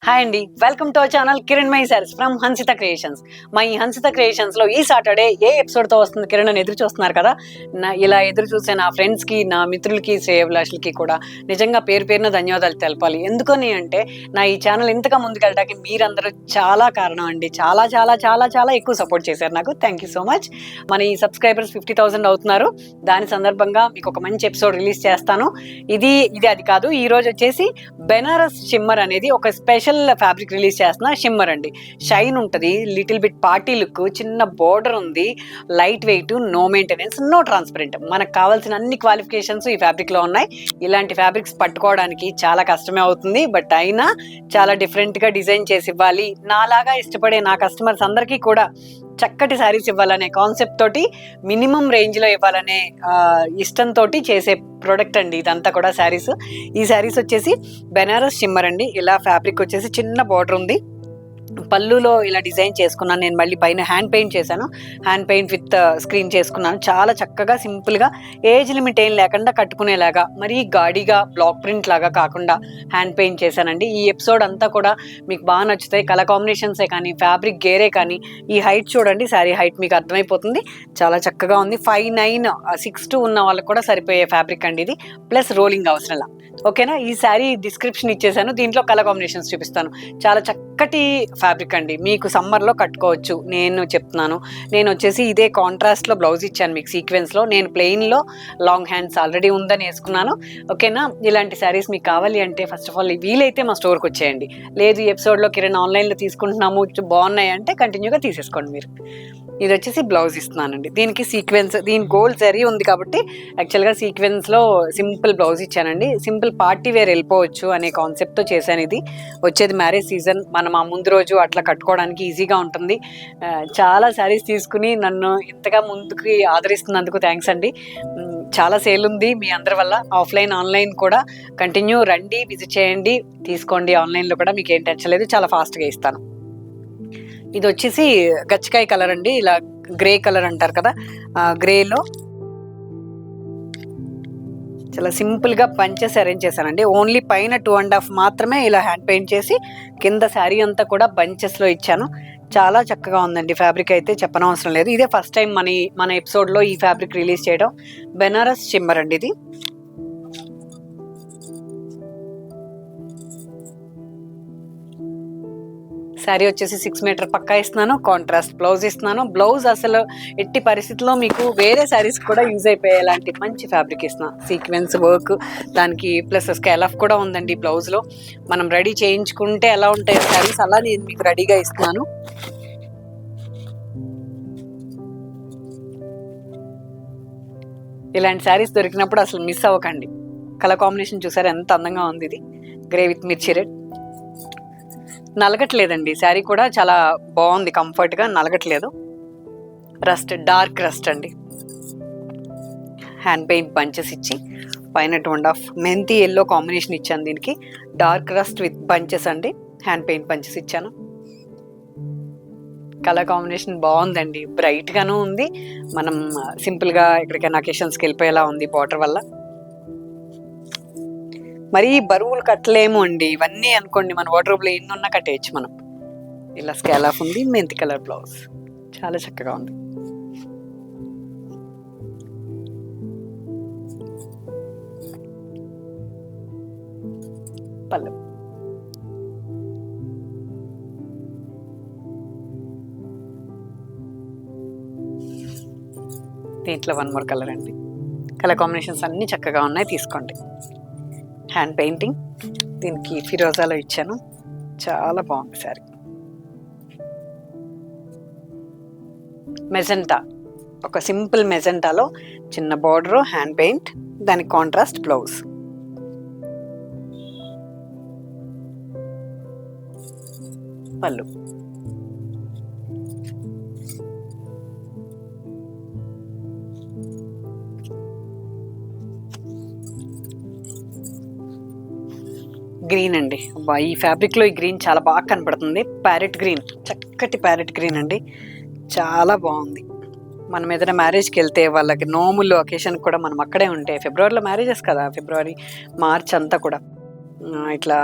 Hi అండి, welcome to our channel Kiran my saris from Hansitha creations. మా ఈ హన్సిత క్రియేషన్స్ లో ఈ సాటర్డే ఏ ఎపిసోడ్ తో వస్తుంది కిరణ్ అని ఎదురు చూస్తున్నారు కదా. ఇలా ఎదురు చూసే నా ఫ్రెండ్స్ కి, నా మిత్రులకి, శ్రేయభిలాషులకి కూడా నిజంగా పేరు పేరున ధన్యవాదాలు తెలపాలి. ఎందుకని అంటే నా ఈ ఛానల్ ఇంతగా ముందుకెళ్ళడానికి మీరందరూ చాలా కారణం అండి. చాలా చాలా చాలా చాలా ఎక్కువ సపోర్ట్ చేశారు నాకు. Thank you so much. మన ఈ సబ్స్క్రైబర్స్ 50,000 అవుతున్నారు. దాని సందర్భంగా మీకు ఒక మంచి ఎపిసోడ్ రిలీజ్ చేస్తాను. ఇది అది కాదు, ఈ రోజు వచ్చేసి బెనారస్ షిమ్మర్ అనేది ఒక స్పెషల్ ఫ్యాబ్రిక్ రిలీజ్ చేస్తున్నా. షిమ్మర్ అండి, షైన్ ఉంటుంది, లిటిల్ బిట్ పార్టీ లుక్, చిన్న బోర్డర్ ఉంది, light weight, no maintenance, no transparent. మనకు కావాల్సిన అన్ని క్వాలిఫికేషన్స్ ఈ ఫ్యాబ్రిక్ లో ఉన్నాయి. ఇలాంటి ఫ్యాబ్రిక్స్ పట్టుకోవడానికి చాలా కష్టమే అవుతుంది, బట్ అయినా చాలా డిఫరెంట్ గా డిజైన్ చేసి ఇవ్వాలి. నాలాగా ఇష్టపడే నా కస్టమర్స్ అందరికీ కూడా చక్కటి శారీస్ ఇవ్వాలనే కాన్సెప్ట్ తోటి, మినిమం రేంజ్ లో ఇవ్వాలనే ఇష్టంతో చేసే ప్రోడక్ట్ అండి ఇదంతా కూడా. శారీస్, ఈ శారీస్ వచ్చేసి బెనారస్ షిమ్మర్ అండి. ఇలా ఫ్యాబ్రిక్ వచ్చేసి చిన్న బార్డర్ ఉంది, పళ్ళులో ఇలా డిజైన్ చేసుకున్నాను. నేను మళ్ళీ పైన హ్యాండ్ పెయింట్ చేశాను, హ్యాండ్ పెయింట్ విత్ స్క్రీన్ చేసుకున్నాను. చాలా చక్కగా సింపుల్గా, ఏజ్ లిమిట్ ఏం లేకుండా కట్టుకునేలాగా, మరీ గాడిగా బ్లాక్ ప్రింట్ లాగా కాకుండా హ్యాండ్ పెయింట్ చేశానండి. ఈ ఎపిసోడ్ అంతా కూడా మీకు బాగా నచ్చుతాయి. కలర్ కాంబినేషన్సే కానీ, ఫ్యాబ్రిక్ గేరే కానీ, ఈ హైట్ చూడండి, శారీ హైట్ మీకు అర్థమైపోతుంది. చాలా చక్కగా ఉంది. 5'9", 6'2" ఉన్న వాళ్ళకి కూడా సరిపోయే ఫ్యాబ్రిక్ అండి ఇది, ప్లస్ రోలింగ్ అవసరంలా. ఓకేనా. ఈ శారీ డిస్క్రిప్షన్ ఇచ్చేసాను, దీంట్లో కలర్ కాంబినేషన్స్ చూపిస్తాను. చాలా చక్కటి ఫ్యాబ్రిక్ అండి, మీకు సమ్మర్లో కట్టుకోవచ్చు. నేను చెప్తున్నాను, నేను వచ్చేసి ఇదే కాంట్రాస్ట్లో బ్లౌజ్ ఇచ్చాను మీకు సీక్వెన్స్లో. నేను ప్లెయిన్లో లాంగ్ హ్యాండ్స్ ఆల్రెడీ ఉందని వేసుకున్నాను. ఓకేనా. ఇలాంటి శారీస్ మీకు కావాలి అంటే ఫస్ట్ ఆఫ్ ఆల్ వీలైతే మా స్టోర్కి వచ్చేయండి. లేదు ఈ ఎపిసోడ్లో కిరణ్ ఆన్లైన్లో తీసుకుంటున్నాము, బాగున్నాయి అంటే కంటిన్యూగా తీసేసుకోండి మీరు. ఇది వచ్చేసి బ్లౌజ్ ఇస్తున్నానండి. దీనికి సీక్వెన్స్, దీని గోల్డ్ జరీ ఉంది కాబట్టి యాక్చువల్గా సీక్వెన్స్లో సింపుల్ బ్లౌజ్ ఇచ్చానండి. సింపుల్ పార్టీ వేర్ వెళ్ళిపోవచ్చు అనే కాన్సెప్ట్తో చేశాను. ఇది వచ్చేది మ్యారేజ్ సీజన్, మనం ఆ ముందు రోజు అట్లా కట్టుకోవడానికి ఈజీగా ఉంటుంది. చాలా శారీస్ తీసుకుని నన్ను ఇంతగా ముందుకు ఆదరిస్తున్నందుకు థ్యాంక్స్ అండి. చాలా సేల్ ఉంది మీ అందరి వల్ల. ఆఫ్లైన్ ఆన్లైన్ కూడా కంటిన్యూ రండి, విజిట్ చేయండి, తీసుకోండి. ఆన్లైన్లో కూడా మీకు ఏం టెన్షన్ లేదు, చాలా ఫాస్ట్గా ఇస్తాను. ఇది వచ్చేసి గచ్చకాయ కలర్ అండి, ఇలా గ్రే కలర్ అంటారు కదా, గ్రేలో చాలా సింపుల్గా బంచెస్ అరేంజ్ చేశానండి. ఓన్లీ పైన 2.5 మాత్రమే ఇలా హ్యాండ్ పెయింట్ చేసి, కింద శారీ అంతా కూడా బంచెస్లో ఇచ్చాను. చాలా చక్కగా ఉందండి ఫ్యాబ్రిక్ అయితే, చెప్పనవసరం లేదు. ఇదే ఫస్ట్ టైం మన ఎపిసోడ్లో ఈ ఫ్యాబ్రిక్ రిలీజ్ చేయడం. బెనారస్ షిమ్మర్ అండి ఇది. శారీ వచ్చేసి 6 మీటర్ పక్కా ఇస్తున్నాను, కాంట్రాస్ట్ బ్లౌజ్ ఇస్తున్నాను. బ్లౌజ్ అసలు ఎట్టి పరిస్థితుల్లో మీకు వేరే శారీస్ కూడా యూజ్ అయిపోయేలాంటి మంచి ఫ్యాబ్రిక్ ఇస్తున్నాను. సీక్వెన్స్ వర్క్, దానికి ప్లస్ స్కేల్ ఆఫ్ కూడా ఉందండి బ్లౌజ్లో. మనం రెడీ చేయించుకుంటే ఎలా ఉంటాయి శారీస్, అలా నేను మీకు రెడీగా ఇస్తున్నాను. ఇలాంటి శారీస్ దొరికినప్పుడు అసలు మిస్ అవ్వకండి. కలర్ కాంబినేషన్ చూసారు ఎంత అందంగా ఉంది. ఇది గ్రే విత్ మిర్చి రెడ్, నలగట్లేదండి శారీ కూడా, చాలా బాగుంది, కంఫర్ట్గా నలగట్లేదు. రస్ట్, డార్క్ రస్ట్ అండి. హ్యాండ్ పెయింట్ బంచెస్ ఇచ్చి పైన 2.5 మెంతి ఎల్లో కాంబినేషన్ ఇచ్చాను. దీనికి డార్క్ రస్ట్ విత్ బంచెస్ అండి, హ్యాండ్ పెయింట్ బంచెస్ ఇచ్చాను. కలర్ కాంబినేషన్ బాగుందండి, బ్రైట్గాను ఉంది. మనం సింపుల్గా ఎక్కడికైనా అకేషన్స్కి వెళ్ళిపోయేలా ఉంది బార్డర్ వల్ల. మరీ బరువులు కట్టలేము అండి ఇవన్నీ అనుకోండి, మన వార్డ్రోబ్లో ఎన్ని ఉన్నా కట్టేయచ్చు మనం. ఇలా స్కేల్ ఆఫ్ ఉంది, మెంతి కలర్ బ్లౌజ్, చాలా చక్కగా ఉంది. పళ్ళు, దీంట్లో 1 more కలర్ అండి. కలర్ కాంబినేషన్స్ అన్నీ చక్కగా ఉన్నాయి, తీసుకోండి. హ్యాండ్ పెయింటింగ్, దీనికి ఫిరోజాలో ఇచ్చాను, చాలా బాగుంది శారీ. మెజెంటా, ఒక సింపుల్ మెజెంటాలో చిన్న బార్డర్, హ్యాండ్ పెయింట్, దానికి కాంట్రాస్ట్ బ్లౌజ్. పళ్ళు, గ్రీన్ అండి. ఈ ఫ్యాబ్రిక్లో ఈ గ్రీన్ చాలా బాగా కనపడుతుంది. ప్యారెట్ గ్రీన్, చక్కటి ప్యారెట్ గ్రీన్ అండి, చాలా బాగుంది. మనం ఏదైనా మ్యారేజ్కి వెళ్తే వాళ్ళకి నోములు అకేషన్ కూడా మనం అక్కడే ఉంటే, ఫిబ్రవరిలో మ్యారేజెస్ కదా, ఫిబ్రవరి మార్చ్ అంతా కూడా ఇట్లా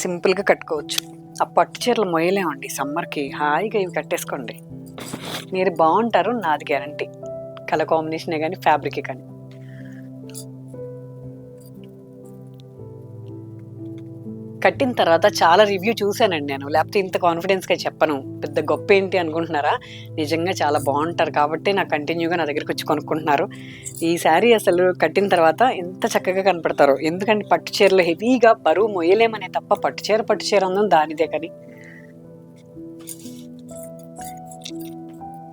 సింపుల్గా కట్టుకోవచ్చు. ఆ పట్టు చీరలు మొయ్యలేమండి సమ్మర్కి, హాయిగా ఇవి కట్టేసుకోండి, మీరు బాగుంటారు, నాది గ్యారంటీ. కలర్ కాంబినేషనే కానీ ఫ్యాబ్రికే కానీ. కట్టిన తర్వాత చాలా రివ్యూ చూశానండి నేను, లేకపోతే ఇంత కాన్ఫిడెన్స్గా చెప్పను. పెద్ద గొప్ప ఏంటి అనుకుంటున్నారా? నిజంగా చాలా బాగుంటారు కాబట్టి నాకు కంటిన్యూగా నా దగ్గరికి వచ్చి కొనుక్కుంటున్నారు. ఈ శారీ అసలు కట్టిన తర్వాత ఎంత చక్కగా కనపడతారో. ఎందుకంటే పట్టు చీరలు హెవీగా బరువు మొయ్యలేమనే తప్ప పట్టు చీర అందం దానిదే. కానీ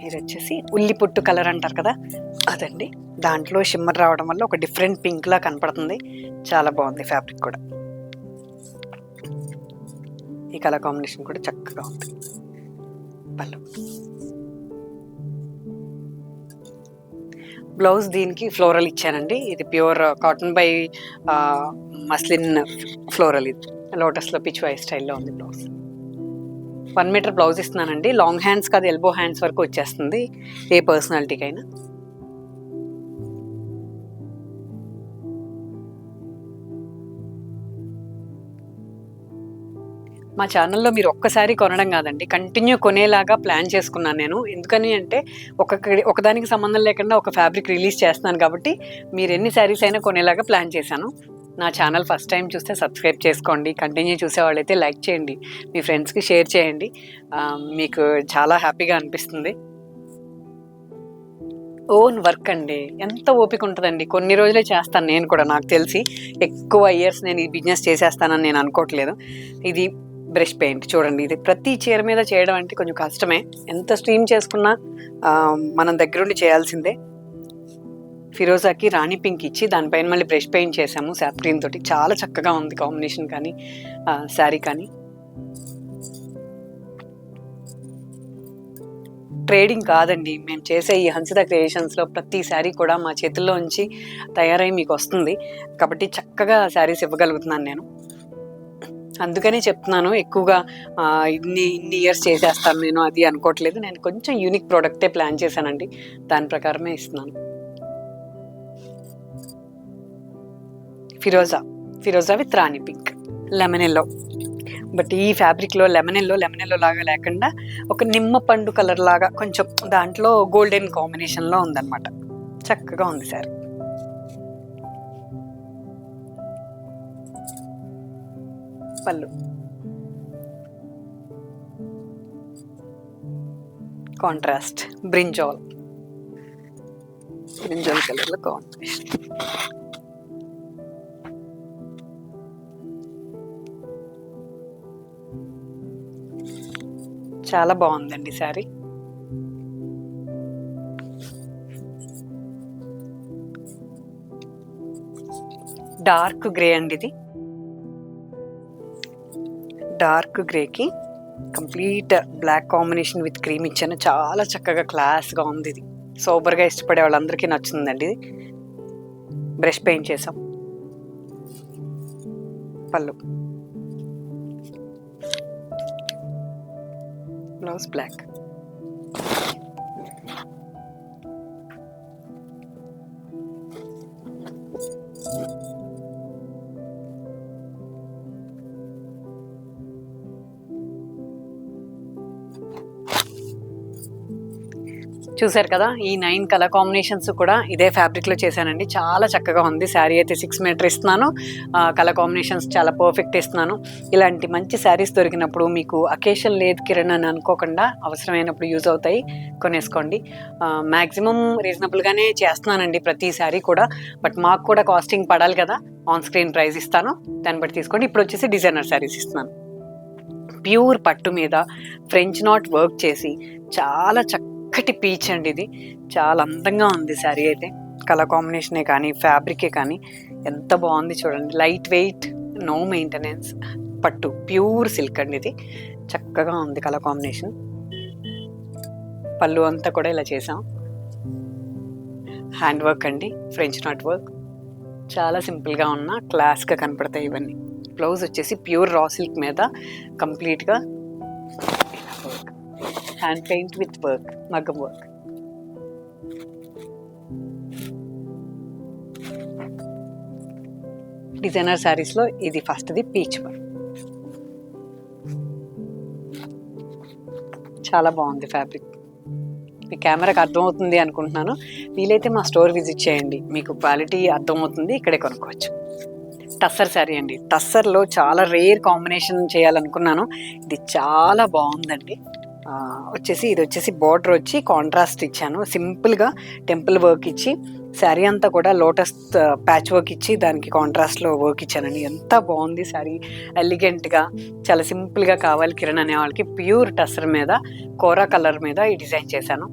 ఇది వచ్చేసి ఉల్లి పుట్టు కలర్ అంటారు కదా, అదండి. దాంట్లో షిమ్మర్ రావడం వల్ల ఒక డిఫరెంట్ పింక్ లా కనపడుతుంది. చాలా బాగుంది ఫ్యాబ్రిక్ కూడా. ఈ కలర్ కాంబినేషన్ కూడా చక్కగా ఉంది. పళ్ళు, బ్లౌజ్ దీనికి ఫ్లోరల్ ఇచ్చానండి. ఇది pure cotton by muslin floral. ఇది లోటస్లో పిచ్వాయి స్టైల్లో ఉంది బ్లౌజ్. 1 మీటర్ బ్లౌజ్ ఇస్తున్నానండి. లాంగ్ హ్యాండ్స్ కాదు, ఎల్బో హ్యాండ్స్ వరకు వచ్చేస్తుంది ఏ పర్సనాలిటీకైనా. మా ఛానల్లో మీరు ఒక్కసారి కొనడం కాదండి, కంటిన్యూ కొనేలాగా ప్లాన్ చేసుకున్నాను నేను. ఎందుకని అంటే ఒకదానికి సంబంధం లేకుండా ఒక ఫ్యాబ్రిక్ రిలీజ్ చేస్తున్నాను కాబట్టి మీరు ఎన్ని శారీస్ అయినా కొనేలాగా ప్లాన్ చేశాను. నా ఛానల్ ఫస్ట్ టైం చూస్తే సబ్స్క్రైబ్ చేసుకోండి, కంటిన్యూ చూసేవాళ్ళైతే లైక్ చేయండి, మీ ఫ్రెండ్స్కి షేర్ చేయండి. మీకు చాలా హ్యాపీగా అనిపిస్తుంది. ఓన్ వర్క్ అండి, ఎంత ఓపిక ఉంటుందండి. కొన్ని రోజులే చేస్తాను నేను కూడా. నాకు తెలిసి ఎక్కువ ఇయర్స్ నేను ఈ బిజినెస్ చేసేస్తానని నేను అనుకోవట్లేదు. ఇది బ్రష్ పెయింట్ చూడండి, ఇది ప్రతి చీర మీద చేయడం అంటే కొంచెం కష్టమే. ఎంత స్ట్రీమ్ చేసుకున్నా మనం దగ్గరుండి చేయాల్సిందే. ఫిరోజాకి రాణి పింక్ ఇచ్చి దానిపైన మళ్ళీ బ్రష్ పెయింట్ చేసాము శాప్గ్రీన్ తోటి. చాలా చక్కగా ఉంది కాంబినేషన్ కానీ శారీ కానీ. ట్రేడింగ్ కాదండి, మేము చేసే ఈ హన్సిత క్రియేషన్స్లో ప్రతి శారీ కూడా మా చేతుల్లో ఉంచి తయారై మీకు వస్తుంది కాబట్టి చక్కగా శారీస్ ఇవ్వగలుగుతున్నాను నేను. అందుకనే చెప్తున్నాను, ఎక్కువగా ఇన్ని ఇయర్స్ చేసేస్తాను నేను అది అనుకోవట్లేదు. నేను కొంచెం యూనిక్ ప్రోడక్టే ప్లాన్ చేశానండి, దాని ప్రకారమే ఇస్తున్నాను. ఫిరోజా విత్ రాణి పింక్, లెమన్ ఎల్లో. బట్ ఈ ఫ్యాబ్రిక్లో లెమన్ ఎల్లో లాగా లేకుండా ఒక నిమ్మ పండు కలర్ లాగా కొంచెం దాంట్లో గోల్డెన్ కాంబినేషన్లో ఉందన్నమాట. చక్కగా ఉంది సార్. పళ్ళు, కాంట్రాస్ట్ బ్రింజాల్ కలర్లో కాంబినేషన్. చాలా బాగుందండి శారీ. డార్క్ గ్రే అండి ఇది. డార్క్ గ్రేకి complete black combination with cream ఇచ్చాను. చాలా చక్కగా క్లాస్గా ఉంది. ఇది సూపర్గా ఇష్టపడే వాళ్ళందరికీ నచ్చుతుందండి. ఇది బ్రష్ పెయింట్ చేసాం. పళ్ళు, బ్లౌజ్ బ్లాక్. చూసారు కదా, ఈ 9 కలర్ కాంబినేషన్స్ కూడా ఇదే ఫ్యాబ్రిక్లో చేశానండి. చాలా చక్కగా ఉంది. శారీ అయితే 6 మీటర్ ఇస్తున్నాను, కలర్ కాంబినేషన్స్ చాలా పర్ఫెక్ట్ ఇస్తున్నాను. ఇలాంటి మంచి శారీస్ దొరికినప్పుడు మీకు అకేషన్ లేదు కిరణ్ అని అనుకోకుండా అవసరమైనప్పుడు యూజ్ అవుతాయి, కొనేసుకోండి. మ్యాక్సిమం రీజనబుల్గానే చేస్తున్నానండి ప్రతి శారీ కూడా. బట్ మాకు కూడా కాస్టింగ్ పడాలి కదా, ఆన్ స్క్రీన్ ప్రైస్ ఇస్తాను, దాన్ని బట్టి తీసుకోండి. ఇప్పుడు వచ్చేసి డిజైనర్ శారీస్ ఇస్తున్నాను. ప్యూర్ పట్టు మీద ఫ్రెంచ్ నాట్ వర్క్ చేసి చాలా చక్కటి పీచ్ అండి. ఇది చాలా అందంగా ఉంది శారీ అయితే. కలర్ కాంబినేషనే కానీ ఫ్యాబ్రికే కానీ ఎంత బాగుంది చూడండి. లైట్ వెయిట్, నో మెయింటెనెన్స్ పట్టు, ప్యూర్ సిల్క్ అండి. ఇది చక్కగా ఉంది కలర్ కాంబినేషన్. పళ్ళు అంతా కూడా ఇలా చేసాం. హ్యాండ్ వర్క్ అండి, ఫ్రెంచ్ నాట్ వర్క్. చాలా సింపుల్గా ఉన్న క్లాస్గా కనపడతాయి ఇవన్నీ. బ్లౌజ్ వచ్చేసి ప్యూర్ రా సిల్క్ మీద కంప్లీట్గా work, hand paint with work, మగ్గం వర్క్. డిజైనర్ శారీస్లో ఇది ఫస్ట్ది పీచ్ వర్క్. చాలా బాగుంది ఫ్యాబ్రిక్. మీ కెమెరాకి అర్థమవుతుంది అనుకుంటున్నాను. వీలైతే మా స్టోర్ విజిట్ చేయండి, మీకు క్వాలిటీ అర్థమవుతుంది, ఇక్కడే కొనుక్కోవచ్చు. టస్సర్ శారీ అండి. టస్సర్లో చాలా రేర్ కాంబినేషన్ చేయాలనుకున్నాను, ఇది చాలా బాగుందండి. ఇది వచ్చేసి బార్డర్ వచ్చి కాంట్రాస్ట్ ఇచ్చాను, సింపుల్గా టెంపుల్ వర్క్ ఇచ్చి శారీ అంతా కూడా లోటస్ ప్యాచ్ వర్క్ ఇచ్చి దానికి కాంట్రాస్ట్లో వర్క్ ఇచ్చానండి. ఎంత బాగుంది శారీ, ఎలిగెంట్గా, చాలా సింపుల్గా కావాలి కిరణ్ అనే వాళ్ళకి ప్యూర్ టస్సర్ మీద కోరా కలర్ మీద ఈ డిజైన్ చేశాను.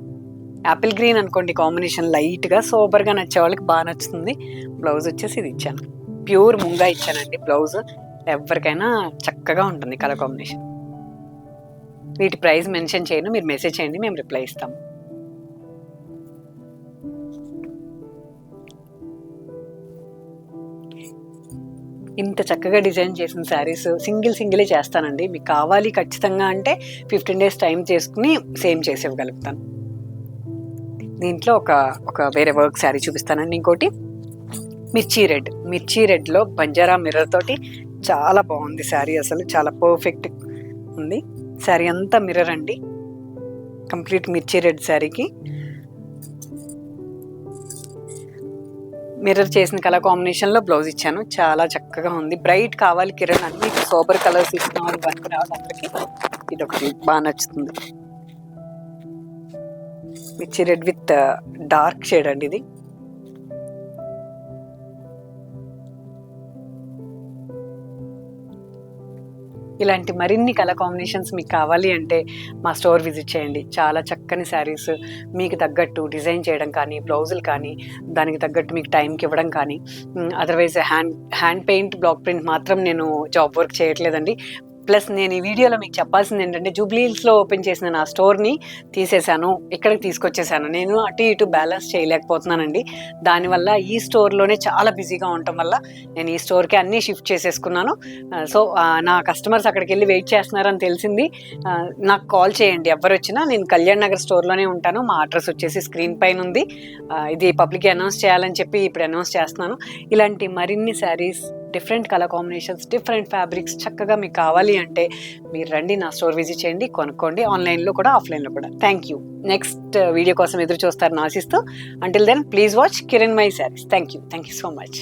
యాపిల్ గ్రీన్ అనుకోండి కాంబినేషన్, లైట్గా సోబర్గా నచ్చే వాళ్ళకి బాగా నచ్చుతుంది. బ్లౌజ్ వచ్చేసి ఇది ఇచ్చాను, ప్యూర్ ముంగా ఇచ్చానండి బ్లౌజ్. ఎవరికైనా చక్కగా ఉంటుంది కలర్ కాంబినేషన్. వీటి ప్రైస్ మెన్షన్ చేయను, మీరు మెసేజ్ చేయండి, మేము రిప్లై ఇస్తాము. ఇంత చక్కగా డిజైన్ చేసిన శారీస్ సింగిలే చేస్తానండి. మీకు కావాలి ఖచ్చితంగా అంటే 15 days టైం చేసుకుని సేమ్ చేసేవ్వగలుగుతాను. దీంట్లో ఒక వేరే వర్క్ శారీ చూపిస్తానండి. ఇంకోటి మిర్చి రెడ్లో బంజారా మిర్రర్ తోటి చాలా బాగుంది శారీ, అసలు చాలా పర్ఫెక్ట్ ఉంది. శారీ అంతా మిర్రర్ అండి, కంప్లీట్ మిర్చి రెడ్ శారీకి మిర్రర్ చేసిన కలర్ కాంబినేషన్లో బ్లౌజ్ ఇచ్చాను, చాలా చక్కగా ఉంది. బ్రైట్ కావాలి కిరణ్, అన్ని సోబర్ కలర్స్ ఇస్తున్నాం వర్క్ రావడానికి, ఇది ఒకటి బాగా నచ్చుతుంది. మిర్చి రెడ్ విత్ డార్క్ షేడ్ అండి ఇది. ఇలాంటి మరిన్ని కలర్ కాంబినేషన్స్ మీకు కావాలి అంటే మా స్టోర్ విజిట్ చేయండి. చాలా చక్కని శారీస్ మీకు తగ్గట్టు డిజైన్ చేయడం కానీ, బ్లౌజులు కానీ దానికి తగ్గట్టు మీకు టైంకి ఇవ్వడం కానీ, otherwise hand paint, block print మాత్రం నేను జాబ్ వర్క్ చేయట్లేదండి. ప్లస్ నేను ఈ వీడియోలో మీకు చెప్పాల్సింది ఏంటంటే, జూబ్లీ హిల్స్లో ఓపెన్ చేసిన నా స్టోర్ని తీసేశాను, ఇక్కడికి తీసుకొచ్చేసాను. నేను అటు ఇటు బ్యాలెన్స్ చేయలేకపోతున్నానండి. దానివల్ల ఈ స్టోర్లోనే చాలా బిజీగా ఉండటం వల్ల నేను ఈ స్టోర్కి అన్నీ షిఫ్ట్ చేసేసుకున్నాను. సో నా కస్టమర్స్ అక్కడికి వెళ్ళి వెయిట్ చేస్తున్నారని తెలిసింది. నాకు కాల్ చేయండి ఎవరు వచ్చినా, నేను కళ్యాణ్ నగర్ స్టోర్లోనే ఉంటాను. మా అడ్రస్ వచ్చేసి స్క్రీన్ పైన ఉంది. ఇది పబ్లిక్ అనౌన్స్ చేయాలని చెప్పి ఇప్పుడు అనౌన్స్ చేస్తున్నాను. ఇలాంటి మరిన్ని saris, different colour combinations, different fabrics చక్కగా మీకు కావాలి అంటే మీరు రండి, నా స్టోర్ విజిట్ చేయండి, కొనుక్కోండి, ఆన్లైన్లో కూడా ఆఫ్లైన్లో కూడా. Thank you. నెక్స్ట్ వీడియో కోసం ఎదురు చూస్తారని ఆశిస్తూ, until then please watch Kiran my saris. Thank you so much.